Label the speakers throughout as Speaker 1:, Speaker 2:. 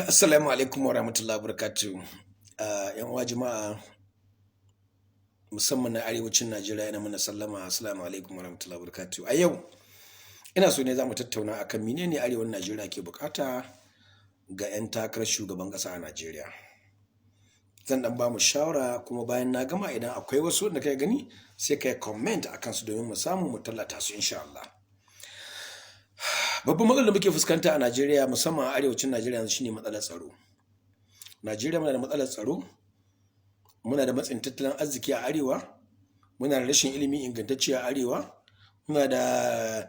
Speaker 1: Assalamu alaikum wa rahmatullahi wa barakatuh. ‘Yan uwa jama'a musamman na arewacin Najeriya ina mana sallama. Assalamu alaikum wa rahmatullahi wa barakatuh. A yau ina so ne za mu tattauna akan menene arewan Najeriya ke bukata ga ‘yan takarar shugaban ƙasa a Najeriya. Zan ɗan ba mu shawara kuma bayan na gama idan akwai wasu wanda kai gani sai kai comment a kansu domin mu samu mu tallata su insha Allah. Babban matsalar da muke fuskanta a Najeriya musamman a arewacin Najeriya yanzu shine matsalar tsaro. Najeriya muna da matsalar tsaro, muna da matsin tattalin arziki a arewa, muna da rashin ilimi ingantacce a arewa, muna da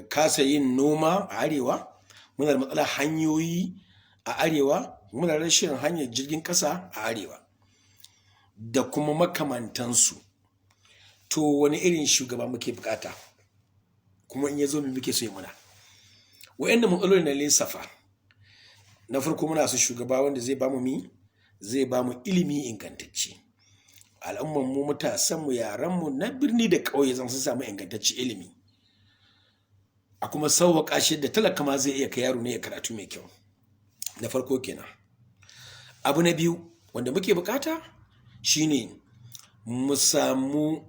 Speaker 1: kasa yin noma a arewa, muna da matsalar hanyoyi a arewa, muna da rashin hanyar jirgin ƙasa a arewa da kuma makamantansu. To wani irin shugaba muke bukata? Kuma in ya zo muke so ya muna wa'annan matsaloli na lissafa. Na farko muna so shugaba wanda zai bamu ilimi ingantacce. Al'umman mu, matasan mu, yaran mu na birni da ƙauye zan su samu ingantacce ilimi. A kuma sauwaƙa shi da talaka ma zai iya kai yaro ne ya karatu mai kyau. Na farko kenan. Abu na biyu wanda muke bukata shine mu samu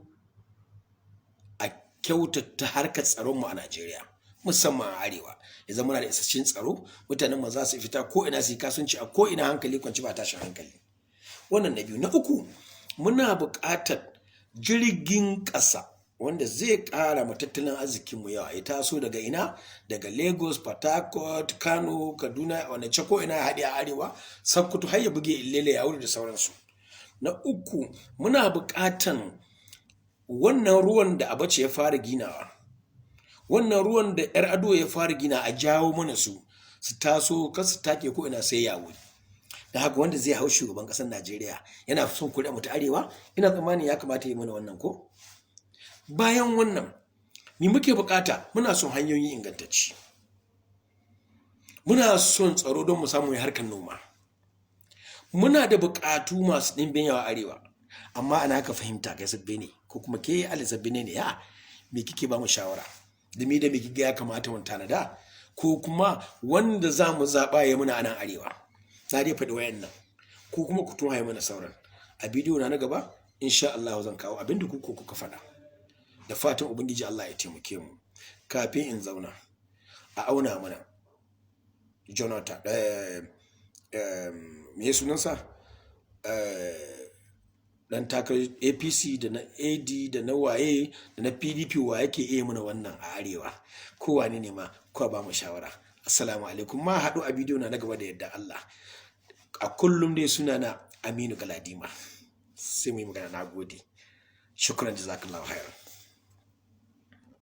Speaker 1: a kyautata harkar tsaron mu a Najeriya musamman a arewa. Ya zama muna da isasshen tsaro, mutanen mu za su fita ko ina su yi kasuwanci a ko ina hankali kwanci ba tashin hankali. Wannan na biyu. Na uku muna buƙatar jirgin ƙasa wanda zai ƙara ma tattalin arzikin mu yawa. Ya taso daga ina? Daga Lagos, Port Harcourt, Kano, Kaduna, Onitsha ko ina ya haɗe a arewa, Sokoto har ya buge Ilele, Yauri da sauransu. Na uku muna buƙatan wannan ruwan da Abacha ya fara ginawa, wannan ruwan da Yar'adua ya fara gina a jawo mana su taso kar su take ko ina sai Yauri. Da haka wanda zai hau shugaban ƙasar Najeriya yana son kuri'a mu ta arewa, ina tsammanin ya kamata ya yi mana wannan ko? Bayan wannan me muke bukata? Muna son hanyoyi ingantacce, muna son tsaro don mu samu mai harkar noma, muna da bukatu masu ɗimbin yawa arewa. Amma ana ka fahimta kai sabbe ne ko kuma ke ali sabbe ne ya me kike ba mu shawara da me kike ya kamata mun tanada ko kuma wanda za mu zaɓa ya muna a nan arewa. Na dai faɗi wayannan ko kuma ku tuhaye mana sauran. A bidiyo na gaba insha Allah zan kawo abinda kuka faɗa. Da fatan ubangiji Allah ya taimake mu. Kafin in zauna a auna mana Jonathan me sunansa dan takarar APC da na AD da na waye da na PDP wa yake iya mana wannan a arewa, ko wane ne ma ko ba mu shawara. Assalamu alaikum. Ma haɗu a bidiyo na gaba da yadda Allah. A kullum dai suna na Aminu Galadima. Sai mu yi magana. Na gode. Shukran, jazakallahu khairan.